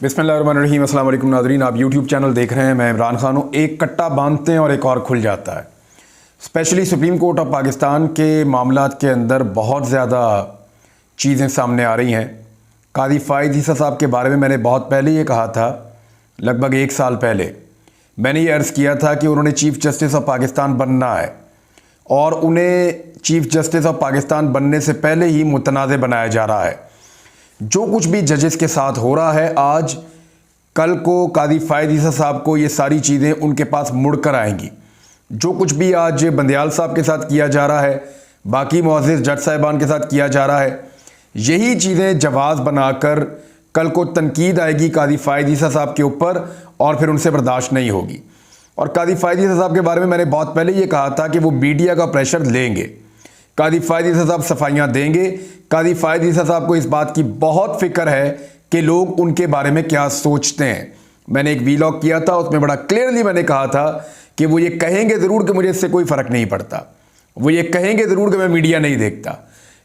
बिस्मिल्लाहिर्रहमानिर्रहीम। अस्सलाम वालेकुम नाज़रीन, आप यूट्यूब चैनल देख रहे हैं। मैं इमरान खान हूँ। एक कट्टा बांधते हैं और एक और खुल जाता है। Specially supreme court of Pakistan के मामलात के अंदर बहुत ज़्यादा चीज़ें सामने आ रही हैं। कादी फ़ाइज़ ईसा साहब के बारे में मैंने बहुत पहले ये कहा था, लगभग 1 साल पहले मैंने ये अर्ज़ किया था कि उन्होंने चीफ़ जस्टिस ऑफ पाकिस्तान बनना है और उन्हें चीफ़ जस्टिस ऑफ पाकिस्तान बनने से पहले ही मुतनाज़ बनाया जा रहा है। जो कुछ भी जजेस के साथ हो रहा है, आज कल को कादी फ़ाइज़ ईसा साहब को ये सारी चीज़ें उनके पास मुड़ कर आएंगी। जो कुछ भी आज बंदयाल साहब के साथ किया जा रहा है, बाकी मुअज़्ज़िज़ जज साहिबान के साथ किया जा रहा है, यही चीज़ें जवाज़ बनाकर कल को तनकीद आएगी कादी फ़ाइज़ ईसा साहब के ऊपर और फिर उनसे बर्दाश्त नहीं होगी। और कादी फ़ाइज़ ईसा साहब के बारे में मैंने बहुत पहले ये कहा था कि वो मीडिया का प्रेशर लेंगे। कादी फ़ाइज़ ईसा साहब सफाइयाँ देंगे। कादी फ़ाइज़ ईसा साहब को इस बात की बहुत फ़िक्र है कि लोग उनके बारे में क्या सोचते हैं। मैंने एक वीलॉग किया था, उसमें बड़ा क्लियरली मैंने कहा था कि वो ये कहेंगे ज़रूर कि मुझे इससे कोई फ़र्क नहीं पड़ता, वो ये कहेंगे ज़रूर कि मैं मीडिया नहीं देखता,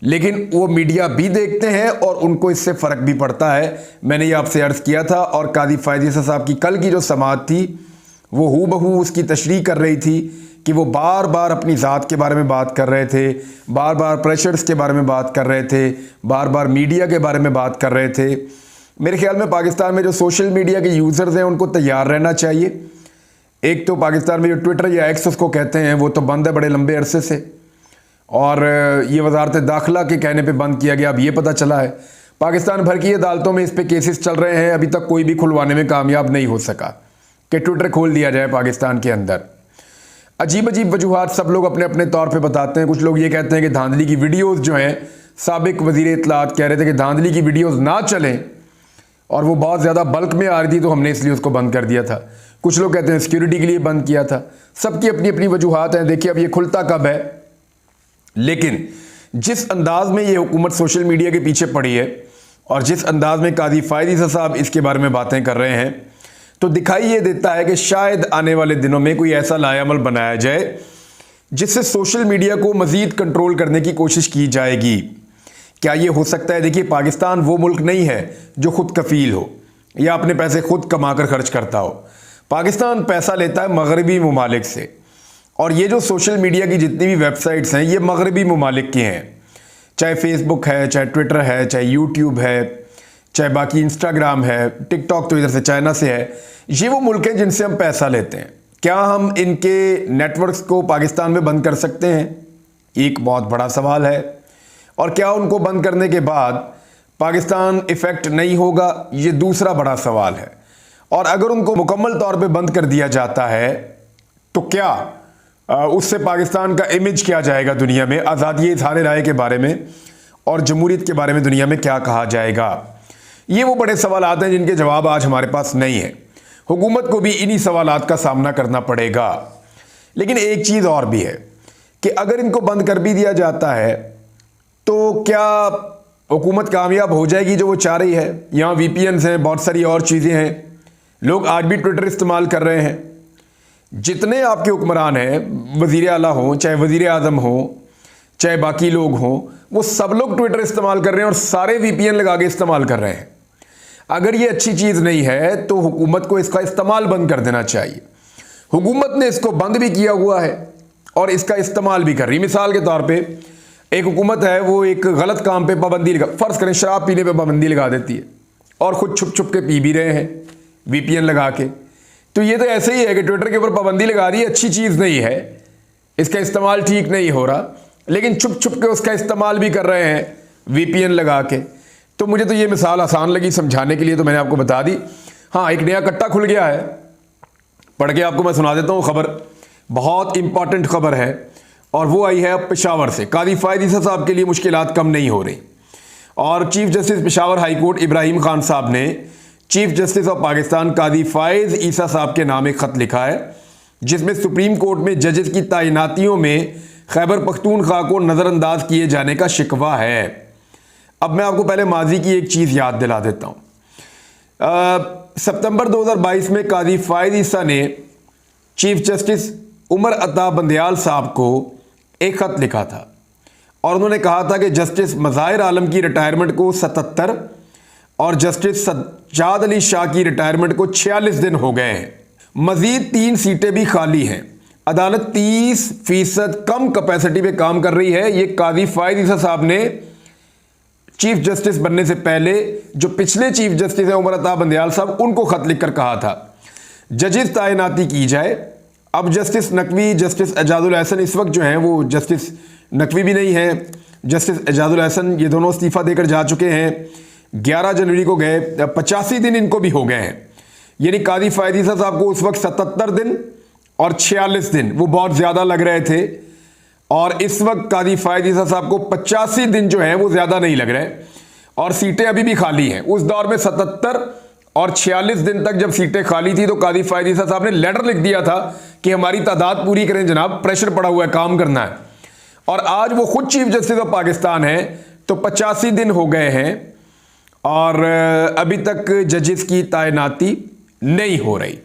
लेकिन वो मीडिया भी देखते हैं और उनको इससे फ़र्क भी पड़ता है। मैंने ये आपसे अर्ज़ किया था। और कादी फ़ाइज़ ईसा साहब की कल की जो समाअत थी वो हूबहू उसकी तशरीह कर रही थी कि वो बार बार अपनी ज़ात के बारे में बात कर रहे थे, बार बार प्रेशर्स के बारे में बात कर रहे थे, बार बार मीडिया के बारे में बात कर रहे थे। मेरे ख्याल में पाकिस्तान में जो सोशल मीडिया के यूज़र्स हैं उनको तैयार रहना चाहिए। एक तो पाकिस्तान में जो ट्विटर या एक्स उसको कहते हैं वो तो बंद है बड़े लंबे अरसे से, और ये वजारत दाखिला के कहने पे बंद किया गया। अब ये पता चला है पाकिस्तान भर की अदालतों में इस पे केसेस चल रहे हैं, अभी तक कोई भी खुलवाने में कामयाब नहीं हो सका कि ट्विटर खोल दिया जाए पाकिस्तान के अंदर। अजीब अजीब वजूहात सब लोग अपने अपने तौर पे बताते हैं। कुछ लोग ये कहते हैं कि धांधली की वीडियोस जो हैं, साबिक वज़ीर इत्तलात कह रहे थे कि धांधली की वीडियोस ना चलें और वो बहुत ज़्यादा बल्क में आ रही थी तो हमने इसलिए उसको बंद कर दिया था। कुछ लोग कहते हैं सिक्योरिटी के लिए बंद किया था। सबकी अपनी अपनी वजूहात हैं। देखिए अब ये खुलता कब है, लेकिन जिस अंदाज में ये हुकूमत सोशल मीडिया के पीछे पड़ी है और जिस अंदाज में कादी फ़ाइज़ ईसा साहब इसके बारे में बातें कर रहे हैं, तो दिखाई ये देता है कि शायद आने वाले दिनों में कोई ऐसा लायामल बनाया जाए जिससे सोशल मीडिया को मज़ीद कंट्रोल करने की कोशिश की जाएगी। क्या ये हो सकता है? देखिए पाकिस्तान वो मुल्क नहीं है जो खुद कफ़ील हो या अपने पैसे खुद कमा कर खर्च करता हो। पाकिस्तान पैसा लेता है मगरबी ममालिक से, और ये जो सोशल मीडिया की जितनी भी वेबसाइट्स हैं ये मगरबी ममालिक की हैं। चाहे फेसबुक है, चाहे ट्विटर है, चाहे यूट्यूब है, चाहे बाकी इंस्टाग्राम है, टिकटॉक तो इधर से चाइना से है। ये वो मुल्क हैं जिनसे हम पैसा लेते हैं। क्या हम इनके नेटवर्क्स को पाकिस्तान में बंद कर सकते हैं? एक बहुत बड़ा सवाल है। और क्या उनको बंद करने के बाद पाकिस्तान इफ़ेक्ट नहीं होगा? ये दूसरा बड़ा सवाल है। और अगर उनको मुकम्मल तौर पे बंद कर दिया जाता है तो क्या उससे पाकिस्तान का इमेज क्या जाएगा दुनिया में? आज़ादी इज़हार राय के बारे में और जमहूरियत के बारे में दुनिया में क्या कहा जाएगा? ये वो बड़े सवालात हैं जिनके जवाब आज हमारे पास नहीं है। हुकूमत को भी इन्हीं सवालात का सामना करना पड़ेगा। लेकिन एक चीज़ और भी है कि अगर इनको बंद कर भी दिया जाता है तो क्या हुकूमत कामयाब हो जाएगी जो वो चाह रही है? यहाँ VPNs हैं, बहुत सारी और चीज़ें हैं। लोग आज भी ट्विटर इस्तेमाल कर रहे हैं। जितने आपके हुक्मरान हैं, वज़ीर आला हों, चाहे वज़ीर आज़म हों, चाहे बाकी लोग हों, वो सब लोग ट्विटर इस्तेमाल कर रहे हैं और सारे VPN लगा के इस्तेमाल कर रहे हैं। अगर ये अच्छी चीज़ नहीं है तो हुकूमत को इसका इस्तेमाल बंद कर देना चाहिए। हुकूमत ने इसको बंद भी किया हुआ है और इसका इस्तेमाल भी कर रही। मिसाल के तौर पे एक हुकूमत है, वो एक गलत काम पे पाबंदी लगा, फ़र्ज़ करें शराब पीने पे पाबंदी लगा देती है और ख़ुद छुप छुप के पी भी रहे हैं VPN लगा के। तो ये तो ऐसे ही है कि ट्विटर के ऊपर पाबंदी लगा दी, अच्छी चीज़ नहीं है, इसका इस्तेमाल ठीक नहीं हो रहा, लेकिन छुप छुप के उसका इस्तेमाल भी कर रहे हैं VPN लगा के। तो मुझे तो ये मिसाल आसान लगी समझाने के लिए, तो मैंने आपको बता दी। हाँ, एक नया कट्टा खुल गया है, पढ़ के आपको मैं सुना देता हूँ खबर। बहुत इंपॉर्टेंट खबर है और वो आई है पेशावर से। कादी फ़ाइज़ ईसा साहब के लिए मुश्किलात कम नहीं हो रही और chief justice Peshawar high court Ibrahim Khan साहब ने चीफ जस्टिस ऑफ पाकिस्तान कादी फ़ाइज़ ईसा साहब के नाम एक ख़त लिखा है जिसमें सुप्रीम कोर्ट में जजेस की तैनातियों में खैबर पख्तूनख्वा को नज़रअंदाज किए जाने का शिकवा है। अब मैं आपको पहले माजी की एक चीज़ याद दिला देता हूँ। सितंबर 2022 में कादी फ़ाइज़ ईसा ने चीफ जस्टिस उमर अता बंदयाल साहब को एक ख़त लिखा था और उन्होंने कहा था कि जस्टिस मज़ाहिर आलम की रिटायरमेंट को 77 और जस्टिस सज्जाद अली शाह की रिटायरमेंट को 46 दिन हो गए हैं। मजीद 3 सीटें भी खाली हैं। अदालत 30% कम कैपेसिटी पे काम कर रही है। ये काजी फायद ईसा साहब ने चीफ जस्टिस बनने से पहले जो पिछले चीफ जस्टिस हैं उमर अता बंदयाल साहब, उनको खत लिखकर कहा था जजेस तैनाती की जाए। अब जस्टिस नकवी, जस्टिस एजाजुल एहसन इस वक्त जो हैं वो जस्टिस नकवी भी नहीं है, जस्टिस एजाजुल एहसन, ये दोनों इस्तीफा देकर जा चुके हैं। 11 जनवरी को गए, 85 दिन इनको भी हो गए हैं। यानी काजी फायद ईसा साहब को उस वक्त 77 दिन और 46 दिन वो बहुत ज़्यादा लग रहे थे, और इस वक्त काजी फायद ईसा साहब को 85 दिन जो है वो ज़्यादा नहीं लग रहे, और सीटें अभी भी खाली हैं। उस दौर में 77 और 46 दिन तक जब सीटें खाली थी तो काजी फायद ईसा साहब ने लेटर लिख दिया था कि हमारी तादाद पूरी करें जनाब, प्रेशर पड़ा हुआ है, काम करना है। और आज वो खुद चीफ जस्टिस ऑफ पाकिस्तान है, तो 85 दिन हो गए हैं और अभी तक जजेस की तैनाती नहीं हो रही।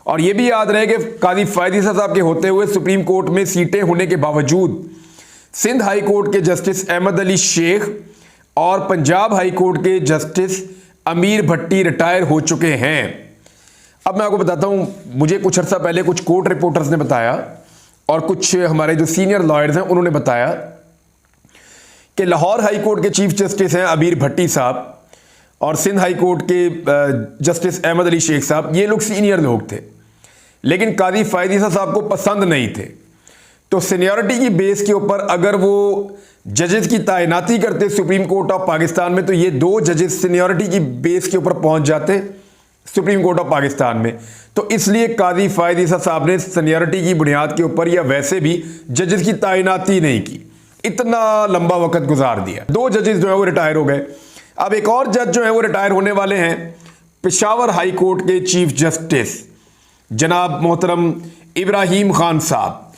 और ये भी याद रहे कि काजी फायद ईसा साहब के होते हुए सुप्रीम कोर्ट में सीटें होने के बावजूद सिंध हाई कोर्ट के जस्टिस अहमद अली शेख और पंजाब हाई कोर्ट के जस्टिस अमीर भट्टी रिटायर हो चुके हैं। अब मैं आपको बताता हूं, मुझे कुछ अर्सा पहले कुछ कोर्ट रिपोर्टर्स ने बताया और कुछ हमारे जो सीनियर लॉयर्स हैं उन्होंने बताया कि लाहौर हाई कोर्ट के चीफ जस्टिस हैं अमीर भट्टी साहब और सिंध हाई कोर्ट के जस्टिस अहमद अली शेख साहब, ये लोग सीनियर लोग थे, लेकिन काजी फायद ईसा साहब को पसंद नहीं थे। तो सीनियरिटी की बेस के ऊपर अगर वो जजेस की तैनाती करते सुप्रीम कोर्ट ऑफ पाकिस्तान में, तो ये 2 जजेस सीनियरिटी की बेस के ऊपर पहुंच जाते सुप्रीम कोर्ट ऑफ पाकिस्तान में। तो इसलिए काजी फायद ईसा साहब ने सीनियरिटी की बुनियाद के ऊपर या वैसे भी जजेस की तैनाती नहीं की, इतना लंबा वक्त गुजार दिया। 2 जजेस जो है वो रिटायर हो गए। अब एक और जज जो है वो रिटायर होने वाले हैं, पेशावर हाई कोर्ट के चीफ जस्टिस जनाब मोहतरम इब्राहिम खान साहब।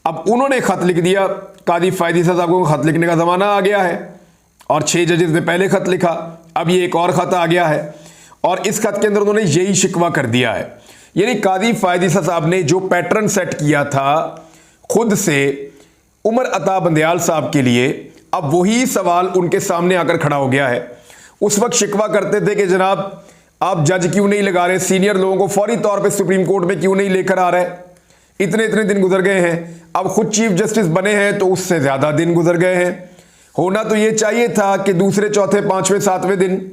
अब उन्होंने खत लिख दिया, काजी फायद ईसा साहब को खत लिखने का ज़माना आ गया है और 6 जजेस ने पहले खत लिखा, अब ये एक और खत आ गया है और इस खत के अंदर उन्होंने यही शिकवा कर दिया है। यानी काजी फायद ईसा साहब ने जो पैटर्न सेट किया था खुद से उमर अता बंदयाल साहब के लिए, अब वही सवाल उनके सामने आकर खड़ा हो गया है। उस वक्त शिकवा करते थे कि जनाब आप जज क्यों नहीं लगा रहे, सीनियर लोगों को फौरी तौर पे सुप्रीम कोर्ट में क्यों नहीं लेकर आ रहे, इतने इतने दिन गुजर गए हैं। अब खुद चीफ जस्टिस बने हैं तो उससे ज़्यादा दिन गुजर गए हैं। होना तो ये चाहिए था कि दूसरे, चौथे, 5वें, 7वें दिन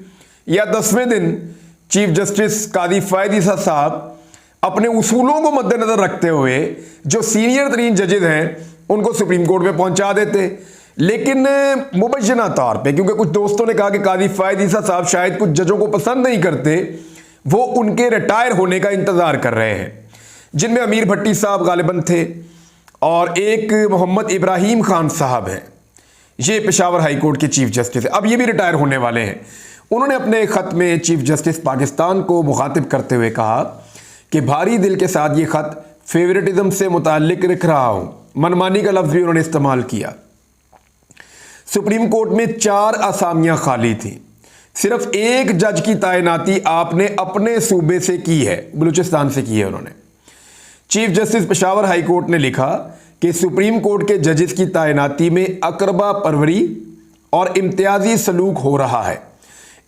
या 10वें दिन चीफ जस्टिस काजी फायद ईसा साहब अपने उसूलों को मद्देनजर रखते हुए जो सीनियर तरीन जजेस हैं उनको सुप्रीम कोर्ट में पहुंचा देते। लेकिन मुबैना तौर पे, क्योंकि कुछ दोस्तों ने कहा कि काजी फायद ईसा साहब शायद कुछ जजों को पसंद नहीं करते, वो उनके रिटायर होने का इंतज़ार कर रहे हैं, जिनमें अमीर भट्टी साहब गालिबन थे और एक मोहम्मद इब्राहिम खान साहब हैं, ये पेशावर हाई कोर्ट के चीफ जस्टिस है। अब ये भी रिटायर होने वाले हैं। उन्होंने अपने ख़त में चीफ जस्टिस पाकिस्तान को मुखातिब करते हुए कहा कि भारी दिल के साथ ये ख़त फेवरेटिज्म से मुताल्लिक लिख रहा हूँ। मनमानी का लफ्ज़ भी उन्होंने इस्तेमाल किया। सुप्रीम कोर्ट में 4 असामियाँ खाली थी, सिर्फ एक जज की तैनाती आपने अपने सूबे से की है, बलूचिस्तान से की है उन्होंने। Chief justice Peshawar high court ने लिखा कि सुप्रीम कोर्ट के जजेस की तैनाती में अकरबा परवरी और इम्तियाजी सलूक हो रहा है।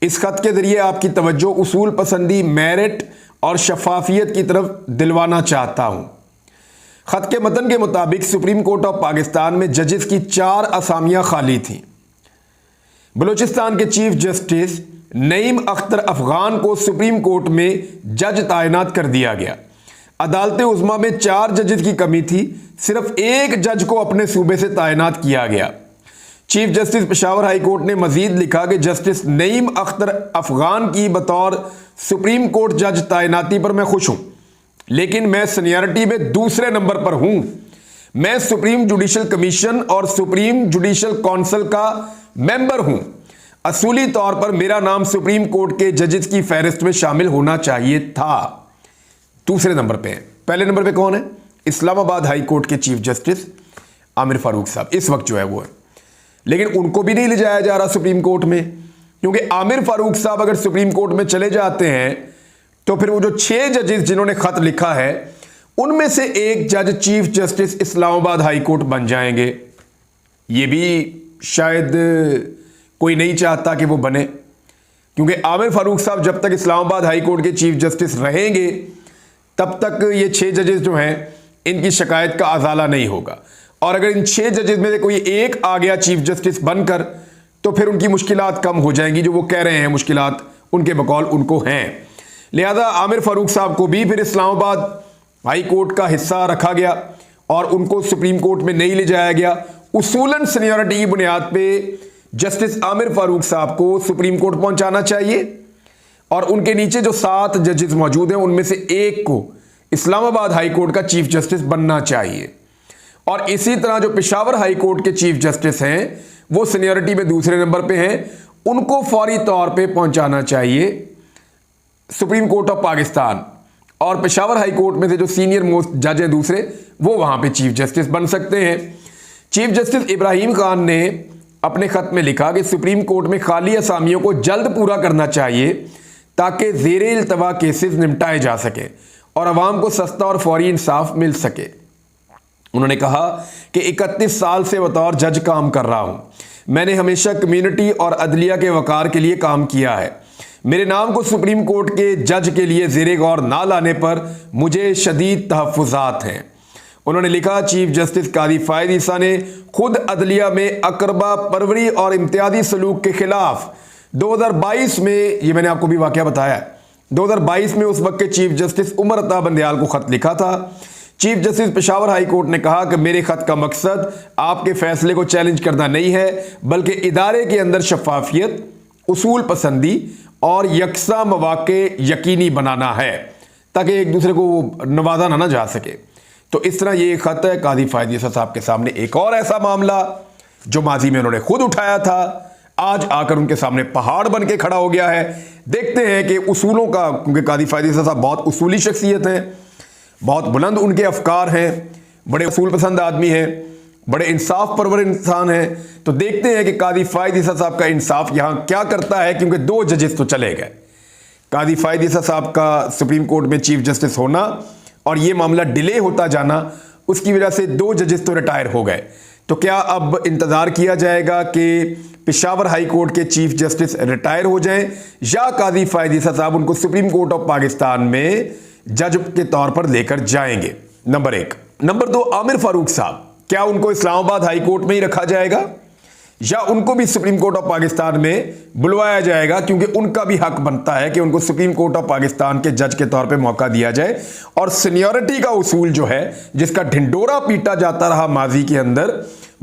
इस खत के जरिए आपकी तवज्जो उसूल पसंदी, मेरिट और शफाफियत की तरफ दिलवाना चाहता हूँ। खत के मतन के मुताबिक सुप्रीम कोर्ट ऑफ पाकिस्तान में जजेस की 4 असामियाँ खाली थीं। बलूचिस्तान के चीफ जस्टिस नईम अख्तर अफगान को सुप्रीम कोर्ट में जज तैनात कर दिया गया। अदालत उज़्मा में 4 जजेस की कमी थी, सिर्फ एक जज को अपने सूबे से तैनात किया गया। Chief justice Peshawar high court ने मजीद लिखा कि जस्टिस नईम अख्तर अफगान की बतौर सुप्रीम कोर्ट जज तैनाती पर मैं खुश हूं, लेकिन मैं सीनियरिटी में दूसरे नंबर पर हूं। मैं सुप्रीम जुडिशल कमीशन और सुप्रीम जुडिशल काउंसिल का मेंबर हूं। असूली तौर पर मेरा नाम सुप्रीम कोर्ट के जजेस की फहरिस्त में शामिल होना चाहिए था। दूसरे नंबर पे है। पहले नंबर पे कौन है? इस्लामाबाद हाई कोर्ट के चीफ जस्टिस आमिर फारूक साहब इस वक्त जो है वो है, लेकिन उनको भी नहीं ले जाया जा रहा सुप्रीम कोर्ट में, क्योंकि आमिर फारूक साहब अगर सुप्रीम कोर्ट में चले जाते हैं तो फिर वो जो 6 जजेस जिन्होंने खत लिखा है उनमें से एक जज chief justice Islamabad high court बन जाएंगे। ये भी शायद कोई नहीं चाहता कि वो बने। क्योंकि आमिर फारूक साहब जब तक इस्लामाबाद हाई कोर्ट के चीफ जस्टिस रहेंगे तब तक ये 6 जजेस जो हैं इनकी शिकायत का अजाला नहीं होगा। और अगर इन 6 जजेस में से कोई एक आ गया चीफ जस्टिस बनकर तो फिर उनकी मुश्किलात कम हो जाएंगी। जो वो कह रहे हैं मुश्किलात उनके बकौल उनको हैं। लिहाजा आमिर फारूक साहब को भी फिर इस्लामाबाद हाई कोर्ट का हिस्सा रखा गया और उनको सुप्रीम कोर्ट में नहीं ले जाया गया। उसूलन सीनियरिटी की बुनियाद पे जस्टिस आमिर फारूक साहब को सुप्रीम कोर्ट पहुंचाना चाहिए और उनके नीचे जो 7 जजेस मौजूद हैं उनमें से एक को इस्लामाबाद हाई कोर्ट का चीफ जस्टिस बनना चाहिए। और इसी तरह जो पेशावर हाई कोर्ट के चीफ जस्टिस हैं वो सीनियरिटी में दूसरे नंबर पे हैं, उनको फौरी तौर पे पहुंचाना चाहिए सुप्रीम कोर्ट ऑफ पाकिस्तान। और पेशावर हाई कोर्ट में से जो सीनियर मोस्ट जज हैं दूसरे वो वहां पे चीफ जस्टिस बन सकते हैं। चीफ जस्टिस इब्राहिम खान ने अपने खत में लिखा कि सुप्रीम कोर्ट में खाली असामियों को जल्द पूरा करना चाहिए ताकि ज़ेरे इल्तवा केसेस निपटाए जा सके और अवाम को सस्ता और फौरी इंसाफ मिल सके। उन्होंने कहा कि 31 साल से बतौर जज काम कर रहा हूं। मैंने हमेशा कम्युनिटी और अदलिया के वकार के लिए काम किया है। मेरे नाम को सुप्रीम कोर्ट के जज के लिए ज़ेरे गौर ना लाने पर मुझे शदीद तहफ़्फ़ुज़ात हैं। उन्होंने लिखा, चीफ जस्टिस कादी फ़ायद ईसा ने खुद अदलिया में अकरबा परवरी और इम्तियाजी सलूक के खिलाफ 2022 में, ये मैंने आपको भी वाक़या बताया, 2022 में उस वक्त के चीफ जस्टिस उमर अता बंदयाल को ख़त लिखा था। Chief justice Peshawar high court ने कहा कि मेरे खत का मकसद आपके फैसले को चैलेंज करना नहीं है बल्कि इदारे के अंदर शफाफियत, उसूल पसंदी और यकसा मौके यकीनी बनाना है ताकि एक दूसरे को नवाजा ना जा सके। तो इस तरह ये खत है कादी फ़ायद ईसा साहब के सामने। एक और ऐसा मामला जो माजी में उन्होंने खुद उठाया था आज आकर उनके सामने पहाड़ बन के खड़ा हो गया है। देखते हैं कि उसूलों का, क्योंकि कादी फ़ायद ईसा साहब बहुत उसूली शख्सियत हैं, बहुत बुलंद उनके अफकार हैं, बड़े उसूल पसंद आदमी हैं, बड़े इंसाफ परवर इंसान हैं। तो देखते हैं कि कादी फ़ायद ईसा साहब का इंसाफ यहां क्या करता है, क्योंकि 2 जजेस तो चले गए। कादी फ़ायद ईसा साहब का सुप्रीम कोर्ट में चीफ जस्टिस होना और ये मामला डिले होता जाना, उसकी वजह से 2 जजेस तो रिटायर हो गए। तो क्या अब इंतज़ार किया जाएगा कि पेशावर हाई कोर्ट के चीफ जस्टिस रिटायर हो जाएं या कादी फ़ायद ईसा साहब उनको सुप्रीम कोर्ट ऑफ पाकिस्तान में जज के तौर पर लेकर जाएंगे? नंबर 1। नंबर 2, आमिर फारूक साहब, क्या उनको इस्लामाबाद हाई कोर्ट में ही रखा जाएगा या उनको भी सुप्रीम कोर्ट ऑफ पाकिस्तान में बुलवाया जाएगा? क्योंकि उनका भी हक बनता है कि उनको सुप्रीम कोर्ट ऑफ पाकिस्तान के जज के तौर पे मौका दिया जाए। और सीनियरिटी का उसूल जो है, जिसका ढिंडोरा पीटा जाता रहा माजी के अंदर,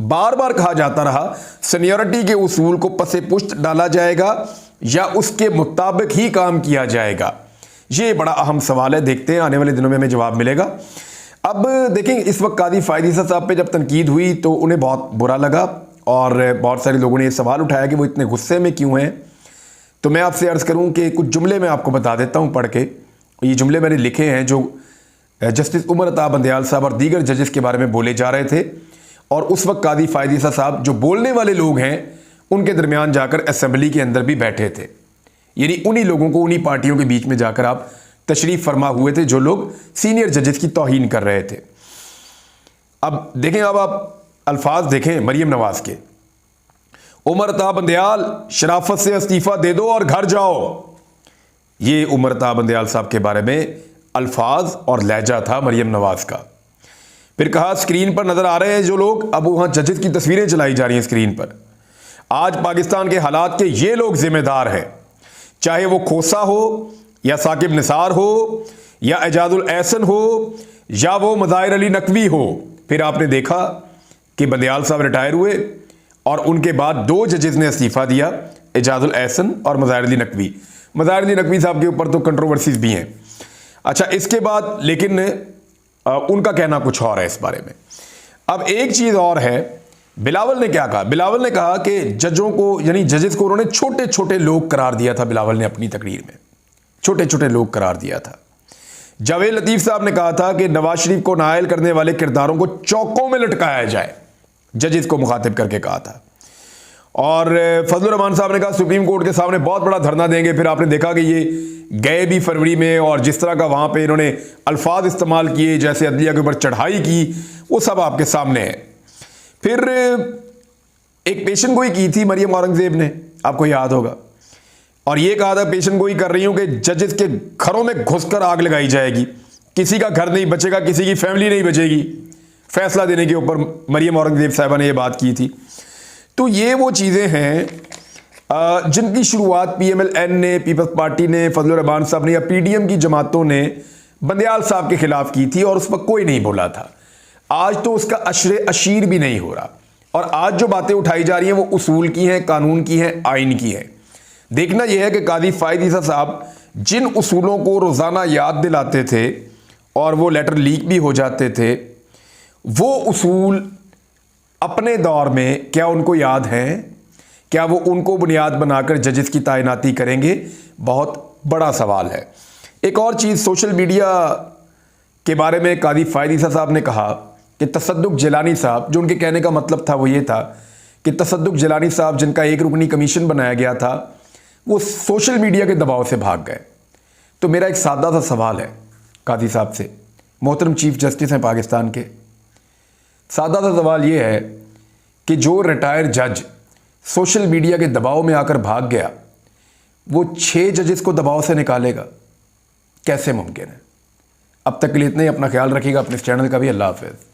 बार बार कहा जाता रहा, सीनियरिटी के उसूल को पसे पुश्त डाला जाएगा या उसके मुताबिक ही काम किया जाएगा? ये बड़ा अहम सवाल है। देखते हैं आने वाले दिनों में हमें जवाब मिलेगा। अब देखें, इस वक्त कादी फ़ायद ईसा साहब पे जब तनकीद हुई तो उन्हें बहुत बुरा लगा और बहुत सारे लोगों ने ये सवाल उठाया कि वो इतने गुस्से में क्यों हैं। तो मैं आपसे अर्ज़ करूं कि कुछ जुमले मैं आपको बता देता हूं पढ़ के। ये जुमले मैंने लिखे हैं जो जस्टिस उमर अता बंदयाल साहब और दीगर जजेस के बारे में बोले जा रहे थे, और उस वक्त कादी फ़ायद ईसा साहब जो बोलने वाले लोग हैं उनके दरमियान जाकर असम्बली के अंदर भी बैठे थे। यानी उन्हीं लोगों को, उन्हीं पार्टियों के बीच में जाकर आप तशरीफ फरमा हुए थे जो लोग सीनियर जजेस की तौहीन कर रहे थे। अब देखें, अब आप अल्फाज देखें मरियम नवाज के, उमर अता बंदयाल शराफत से इस्तीफा दे दो और घर जाओ। ये उमर अता बंदयाल साहब के बारे में अल्फाज और लहजा था मरियम नवाज का। फिर कहा, स्क्रीन पर नजर आ रहे हैं जो लोग, अब वहां जजेस की तस्वीरें चलाई जा रही हैं स्क्रीन पर। आज पाकिस्तान के हालात के ये लोग जिम्मेदार हैं, चाहे वो खोसा हो या साकिब निसार हो या एजाजुल एहसन हो या वो मज़ाहिर अली नकवी हो। फिर आपने देखा कि बंदयाल साहब रिटायर हुए और उनके बाद 2 जजेस ने इस्तीफा दिया, एजाजुल एहसन और मज़ाहिर अली नकवी। मज़ाहिर अली नकवी साहब के ऊपर तो कंट्रोवर्सीज भी हैं। अच्छा, इसके बाद लेकिन उनका कहना कुछ और है इस बारे में। अब एक चीज़ और है, बिलावल ने क्या कहा? बिलावल ने कहा कि जजों को, यानी जजेस को उन्होंने छोटे छोटे लोग करार दिया था। बिलावल ने अपनी तकरीर में छोटे छोटे लोग करार दिया था। जावेद लतीफ़ साहब ने कहा था कि नवाज शरीफ को नायल करने वाले किरदारों को चौकों में लटकाया जाए, जजेस को मुखातिब करके कहा था। और फजलुर रहमान साहब ने कहा सुप्रीम कोर्ट के सामने बहुत बड़ा धरना देंगे। फिर आपने देखा कि ये गए भी फरवरी में, और जिस तरह का वहां पे इन्होंने अल्फाज इस्तेमाल किए, जैसे अदलिया के ऊपर चढ़ाई की, वो सब आपके सामने है। फिर एक पेशन गोई की थी मरियम औरंगजेब ने, आपको याद होगा और ये कहा था पेशन गोई कर रही हूं कि जजेस के घरों में घुसकर आग लगाई जाएगी, किसी का घर नहीं बचेगा, किसी की फैमिली नहीं बचेगी फैसला देने के ऊपर। मरियम औरंगजेब साहिबा ने यह बात की थी। तो ये वो चीज़ें हैं जिनकी शुरुआत PMLN ने, पीपल्स पार्टी ने, फजलुर रहमान साहब ने या PDM की जमातों ने बंदयाल साहब के खिलाफ की थी और उस वक्त कोई नहीं बोला था। आज तो उसका अशरे अशीर भी नहीं हो रहा और आज जो बातें उठाई जा रही हैं वो उसूल की हैं, कानून की हैं, आइन की हैं। देखना यह है कि कादी फ़ायद ईसा साहब जिन उसूलों को रोज़ाना याद दिलाते थे और वो लेटर लीक भी हो जाते थे, वो उसूल अपने दौर में क्या उनको याद हैं? क्या वो उनको बुनियाद बनाकर जजेस की तैनाती करेंगे? बहुत बड़ा सवाल है। एक और चीज़, सोशल मीडिया के बारे में कादी फ़ायद ईसा साहब ने कहा कि तसद्दुक़ जिलानी साहब, जो उनके कहने का मतलब था वो ये था कि तसद्दुक़ जिलानी साहब जिनका एक रुकनी कमीशन बनाया गया था, वो सोशल मीडिया के दबाव से भाग गए। तो मेरा एक सादा सा सवाल है कादी साहब से, मोहतरम चीफ जस्टिस हैं पाकिस्तान के, सादा सा सवाल ये है कि जो रिटायर जज सोशल मीडिया के दबाव में आकर भाग गया, वो 6 जजेस को दबाव से निकालेगा? कैसे मुमकिन है? अब तक के लिए इतना ही। अपना ख्याल रखिएगा, अपने इस चैनल का भी। अल्लाह हाफ़िज़।